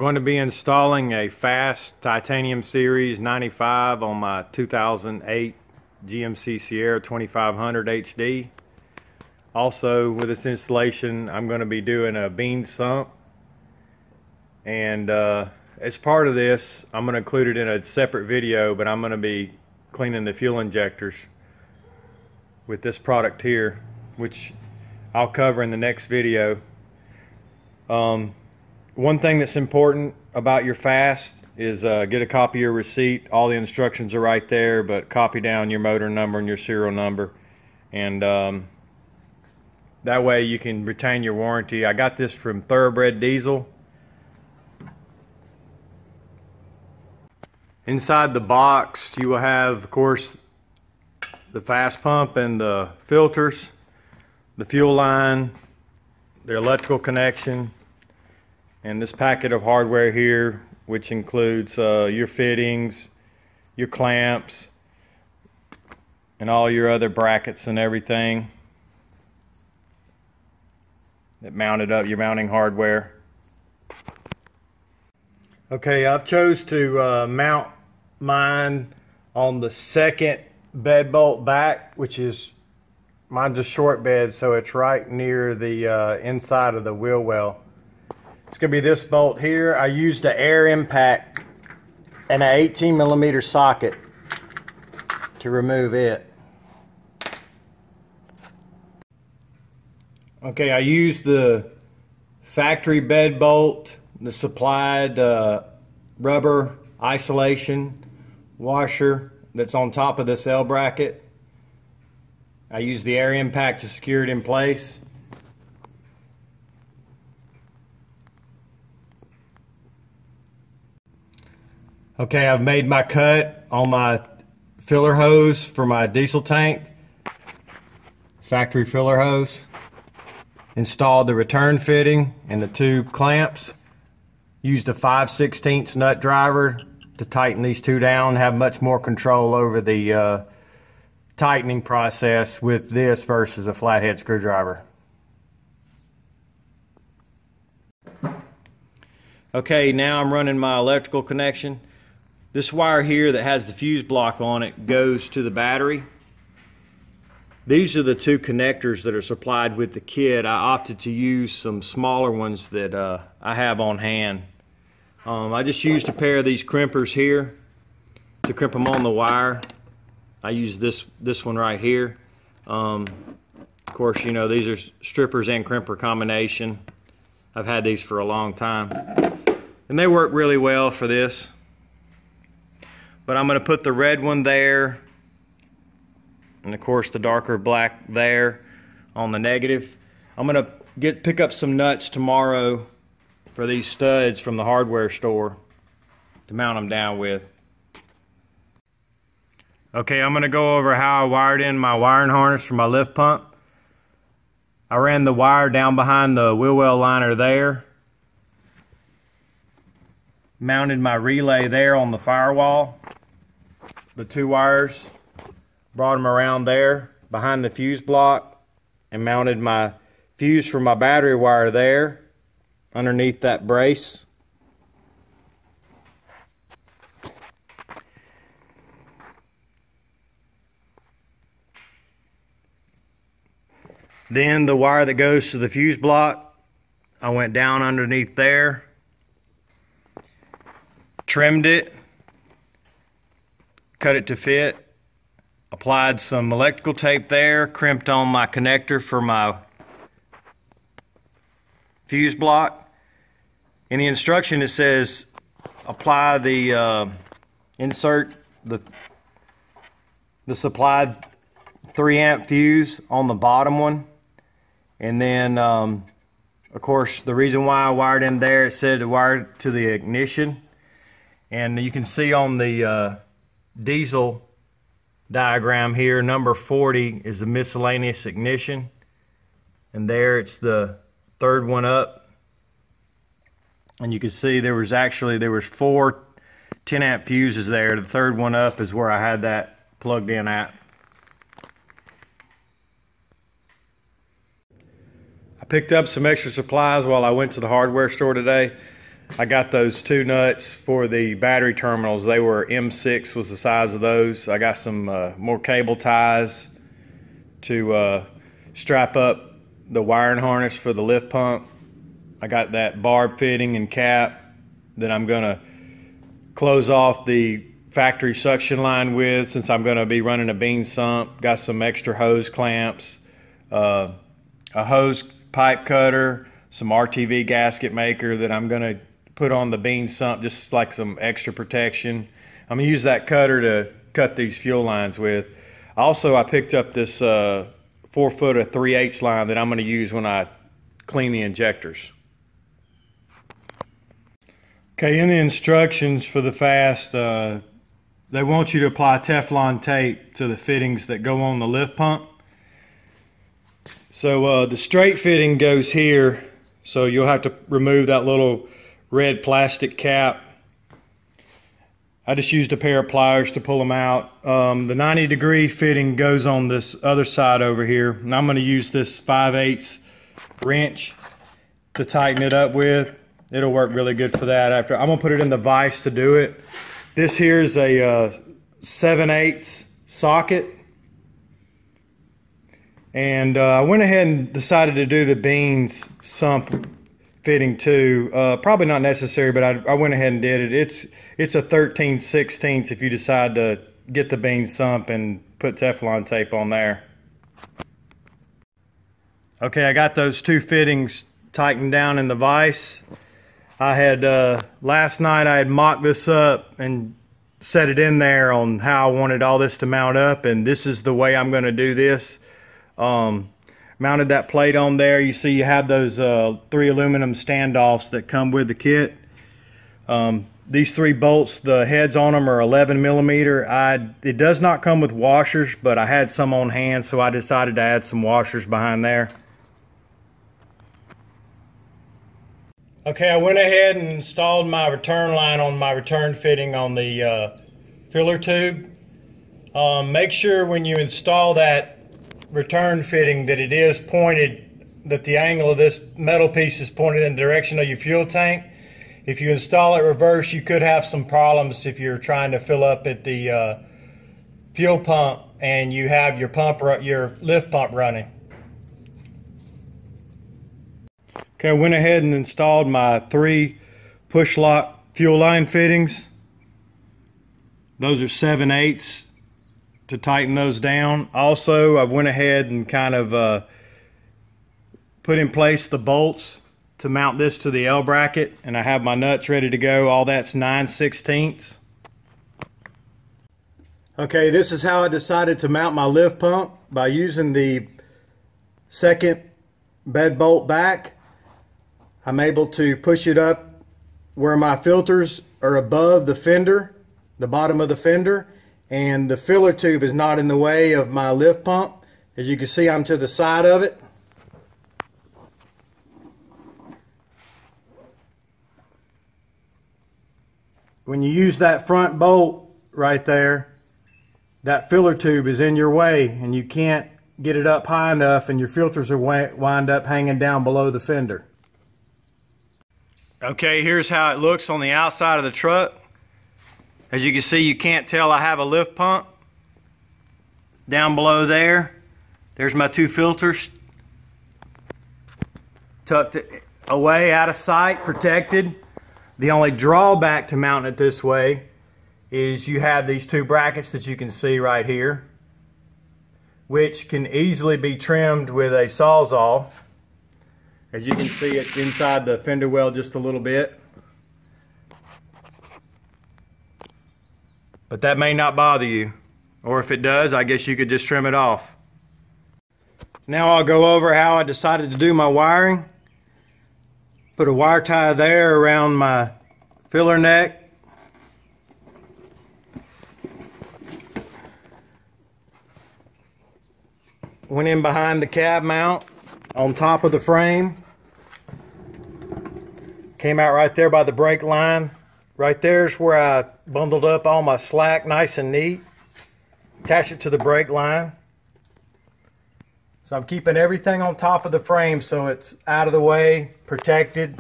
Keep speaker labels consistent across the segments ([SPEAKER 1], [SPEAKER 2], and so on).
[SPEAKER 1] going to be installing a Fass Titanium Series 95 on my 2008 GMC Sierra 2500 HD. Also, with this installation, I'm going to be doing a bean sump. And as part of this, I'm going to include it in a separate video, but I'm going to be cleaning the fuel injectors with this product here, which I'll cover in the next video. One thing that's important about your Fass is get a copy of your receipt. All the instructions are right there, but copy down your motor number and your serial number, and that way you can retain your warranty. I got this from Thoroughbred Diesel. Inside the box you will have, of course, the Fass pump and the filters, the fuel line, the electrical connection, and this packet of hardware here, which includes your fittings, your clamps, and all your other brackets and everything that mounted up your mounting hardware. Okay, I've chose to mount mine on the second bed bolt back, which is, mine's a short bed, so it's right near the inside of the wheel well. It's going to be this bolt here. I used an air impact and an 18mm socket to remove it. Okay, I used the factory bed bolt, the supplied rubber isolation washer that's on top of this L bracket. I used the air impact to secure it in place. Okay, I've made my cut on my filler hose for my diesel tank, factory filler hose. Installed the return fitting and the two clamps. Used a 5/16 nut driver to tighten these two down, have much more control over the tightening process with this versus a flathead screwdriver. Okay, now I'm running my electrical connection. This wire here that has the fuse block on it goes to the battery. These are the two connectors that are supplied with the kit. I opted to use some smaller ones that I have on hand. I just used a pair of these crimpers here to crimp them on the wire. I use this one right here. Of course, you know, these are strippers and crimper combination. I've had these for a long time, and they work really well for this. But I'm going to put the red one there, and of course the darker black there on the negative. I'm going to pick up some nuts tomorrow for these studs from the hardware store to mount them down with. Okay, I'm going to go over how I wired in my wiring harness for my lift pump. I ran the wire down behind the wheel well liner there. Mounted my relay there on the firewall. The two wires, brought them around there behind the fuse block, and mounted my fuse for my battery wire there underneath that brace. Then the wire that goes to the fuse block, I went down underneath there, trimmed it, cut it to fit, applied some electrical tape there, crimped on my connector for my fuse block. In the instruction it says apply the insert the supplied 3-amp fuse on the bottom one, and then of course the reason why I wired in there, it said to wire it to the ignition, and you can see on the diesel diagram here, number 40 is the miscellaneous ignition, and there it's the third one up. And you can see there was 4 10-amp fuses there. The third one up is where I had that plugged in at. I picked up some extra supplies while I went to the hardware store today. I got those two nuts for the battery terminals. They were M6 was the size of those. I got some more cable ties to strap up the wiring harness for the lift pump. I got that barb fitting and cap that I'm gonna close off the factory suction line with, since I'm gonna be running a bean sump. Got some extra hose clamps, a hose pipe cutter, some RTV gasket maker that I'm gonna put on the bean sump, just like some extra protection. I'm gonna use that cutter to cut these fuel lines with. Also, I picked up this 4-foot 3/8 line that I'm gonna use when I clean the injectors. Okay, in the instructions for the Fass, they want you to apply Teflon tape to the fittings that go on the lift pump. So the straight fitting goes here, so you'll have to remove that little red plastic cap. I just used a pair of pliers to pull them out. The 90-degree fitting goes on this other side over here, and I'm going to use this 5/8 wrench to tighten it up with. It'll work really good for that. After I'm going to put it in the vise to do it. This here is a 7/8 socket, and I went ahead and decided to do the beans sump fitting too. Probably not necessary, but I went ahead and did it. It's a 13/16 if you decide to get the bean sump and put Teflon tape on there. Okay, I got those two fittings tightened down in the vise. I had last night I had mocked this up and set it in there on how I wanted all this to mount up, and this is the way I'm going to do this. Mounted that plate on there. You see you have those 3 aluminum standoffs that come with the kit. These 3 bolts, the heads on them are 11 millimeter. It does not come with washers, but I had some on hand, so I decided to add some washers behind there. Okay, I went ahead and installed my return line on my return fitting on the filler tube. Make sure when you install that return fitting that it is pointed, that the angle of this metal piece is pointed in the direction of your fuel tank. If you install it reverse, you could have some problems if you're trying to fill up at the fuel pump and you have your lift pump running. Okay, I went ahead and installed my 3 push lock fuel line fittings. Those are 7/8 to tighten those down. Also, I went ahead and kind of put in place the bolts to mount this to the L bracket, and I have my nuts ready to go. All that's 9/16. Okay, this is how I decided to mount my lift pump, by using the second bed bolt back. I'm able to push it up where my filters are above the fender, the bottom of the fender, and the filler tube is not in the way of my lift pump. As you can see, I'm to the side of it. When you use that front bolt right there, that filler tube is in your way and you can't get it up high enough, and your filters are wind up hanging down below the fender. Okay, here's how it looks on the outside of the truck. As you can see, you can't tell I have a lift pump. Down below there's my 2 filters tucked away out of sight, protected. The only drawback to mounting it this way is you have these 2 brackets that you can see right here, which can easily be trimmed with a Sawzall. As you can see, it's inside the fender well just a little bit. But that may not bother you. Or if it does, I guess you could just trim it off. Now I'll go over how I decided to do my wiring. Put a wire tie there around my filler neck. Went in behind the cab mount on top of the frame. Came out right there by the brake line. Right there's where I bundled up all my slack nice and neat. Attach it to the brake line. So I'm keeping everything on top of the frame so it's out of the way, protected.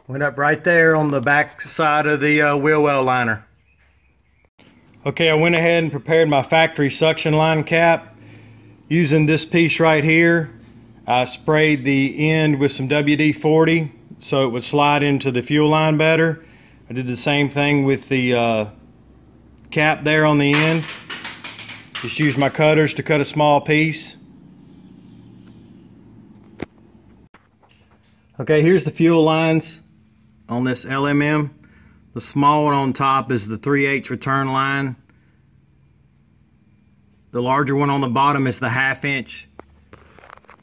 [SPEAKER 1] Went up right there on the back side of the wheel well liner. Okay, I went ahead and prepared my factory suction line cap. Using this piece right here, I sprayed the end with some WD-40 so it would slide into the fuel line better. I did the same thing with the cap there on the end. Just used my cutters to cut a small piece. Okay, here's the fuel lines on this LMM. The small one on top is the 3/8 return line. The larger one on the bottom is the 1/2 inch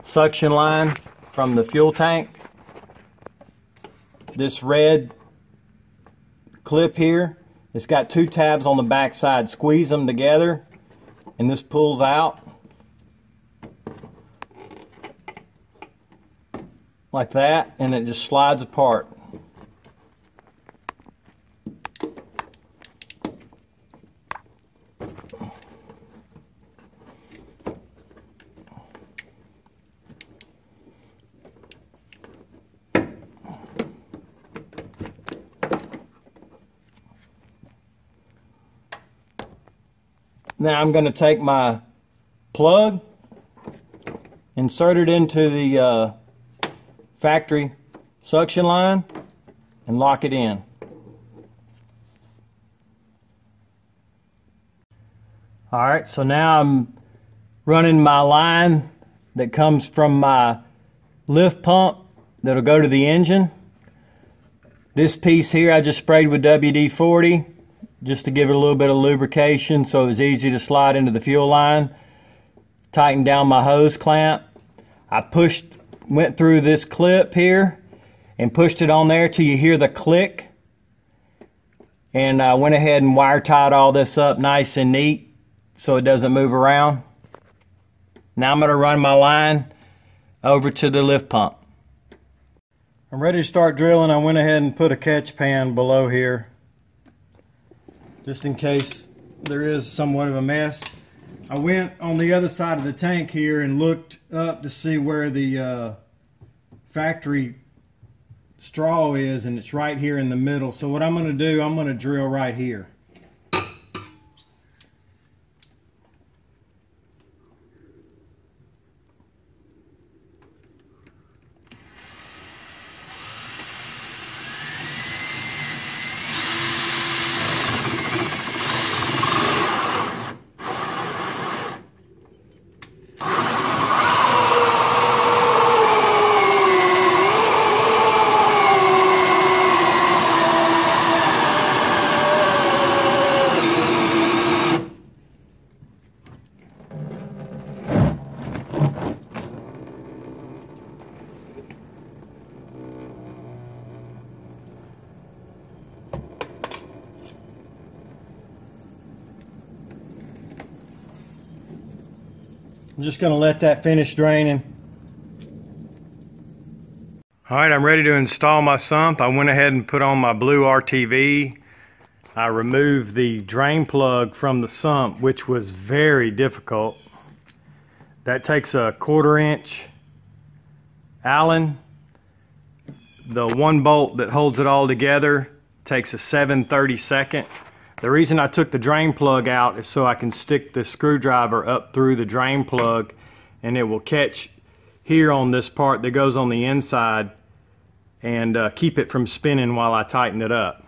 [SPEAKER 1] suction line from the fuel tank. This red clip here, it's got 2 tabs on the back side. Squeeze them together and this pulls out like that, and it just slides apart. Now I'm going to take my plug, insert it into the factory suction line, and lock it in. Alright, so now I'm running my line that comes from my lift pump that'll go to the engine. This piece here I just sprayed with WD-40 just to give it a little bit of lubrication so it was easy to slide into the fuel line. Tightened down my hose clamp. I went through this clip here and pushed it on there till you hear the click. And I went ahead and wire tied all this up nice and neat so it doesn't move around. Now I'm going to run my line over to the lift pump. I'm ready to start drilling. I went ahead and put a catch pan below here, just in case there is somewhat of a mess. I went on the other side of the tank here and looked up to see where the factory straw is, and it's right here in the middle. So what I'm going to do, I'm going to drill right here. I'm just going to let that finish draining. Alright, I'm ready to install my sump. I went ahead and put on my blue RTV. I removed the drain plug from the sump, which was very difficult. That takes a 1/4 inch Allen. The 1 bolt that holds it all together takes a 7/32. The reason I took the drain plug out is so I can stick the screwdriver up through the drain plug, and it will catch here on this part that goes on the inside and keep it from spinning while I tighten it up.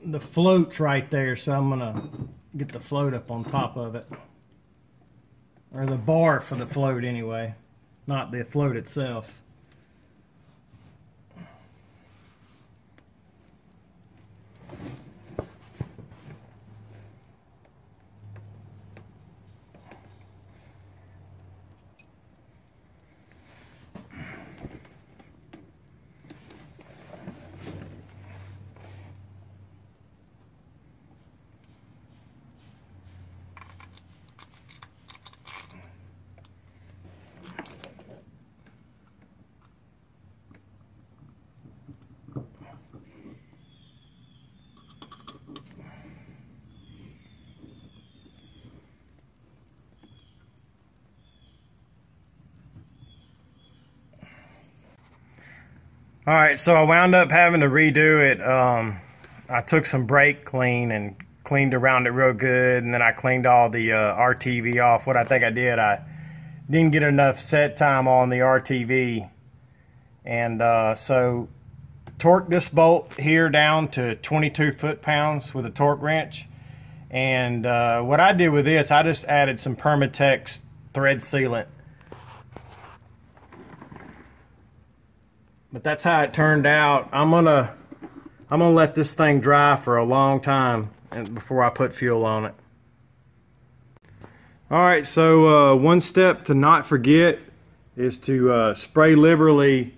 [SPEAKER 1] The float's right there, so I'm gonna get the float up on top of it, or the bar for the float anyway, not the float itself. All right, so I wound up having to redo it. I took some brake clean and cleaned around it real good, and then I cleaned all the RTV off. What I think I did, I didn't get enough set time on the RTV, and so torqued this bolt here down to 22 foot-pounds with a torque wrench. And what I did with this, I just added some Permatex thread sealant. But that's how it turned out. I'm gonna let this thing dry for a long time before I put fuel on it. All right, so one step to not forget is to spray liberally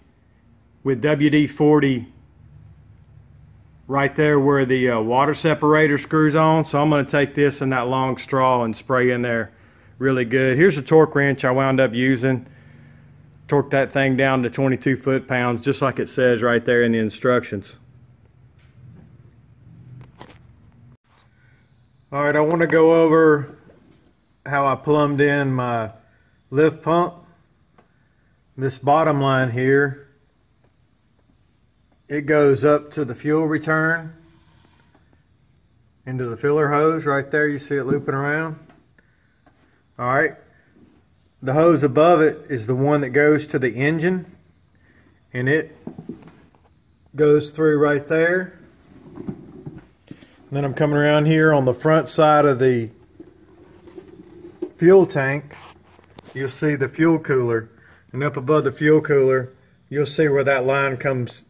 [SPEAKER 1] with WD-40 right there where the water separator screws on. So I'm going to take this and that long straw and spray in there really good. Here's a torque wrench I wound up using. Torque that thing down to 22 foot-pounds, just like it says right there in the instructions. All right, I want to go over how I plumbed in my lift pump. This bottom line here, it goes up to the fuel return into the filler hose right there. You see it looping around. All right. The hose above it is the one that goes to the engine, and it goes through right there. And then I'm coming around here on the front side of the fuel tank. You'll see the fuel cooler, and up above the fuel cooler you'll see where that line comes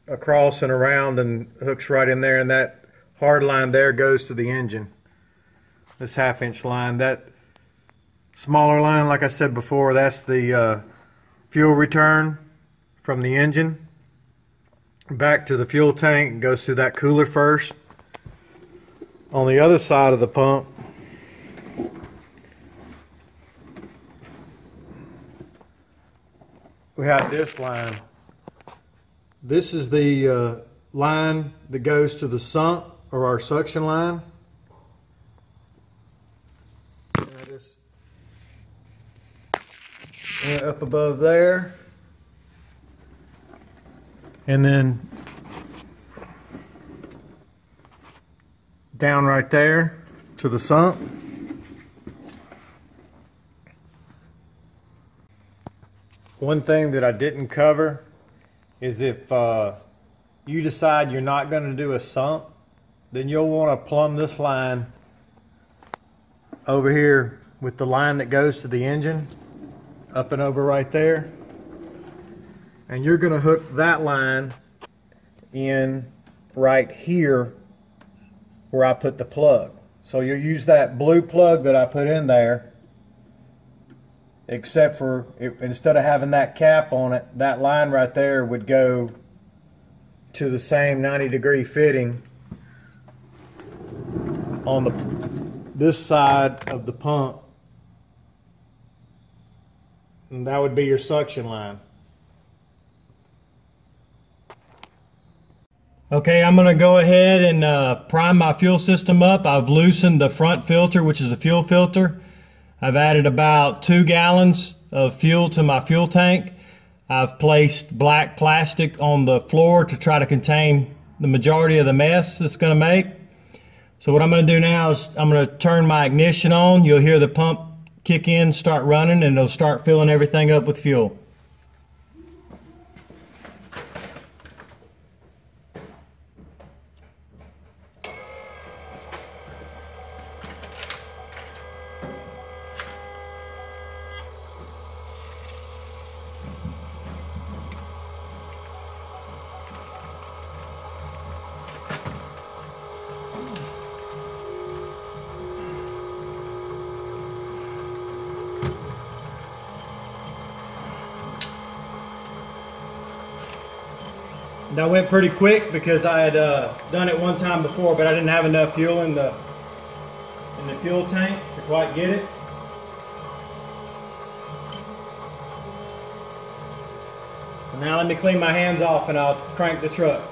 [SPEAKER 1] across and around and hooks right in there, and that hard line there goes to the engine. This 1/2 inch line, that smaller line, like I said before, that's the fuel return from the engine back to the fuel tank and goes through that cooler first. On the other side of the pump, we have this line. This is the line that goes to the sump, or our suction line. Up above there, and then down right there to the sump. One thing that I didn't cover is if you decide you're not going to do a sump, then you'll want to plumb this line over here with the line that goes to the engine, up and over right there, and you're going to hook that line in right here where I put the plug. So you'll use that blue plug that I put in there, except for instead of having that cap on it, that line right there would go to the same 90-degree fitting on this side of the pump. And that would be your suction line. Okay, I'm going to go ahead and prime my fuel system up. I've loosened the front filter, which is the fuel filter. I've added about 2 gallons of fuel to my fuel tank. I've placed black plastic on the floor to try to contain the majority of the mess it's going to make. So what I'm going to do now is I'm going to turn my ignition on. You'll hear the pump kick in, start running, and it'll start filling everything up with fuel. That went pretty quick because I had done it one time before, but I didn't have enough fuel in the fuel tank to quite get it. Now let me clean my hands off and I'll crank the truck.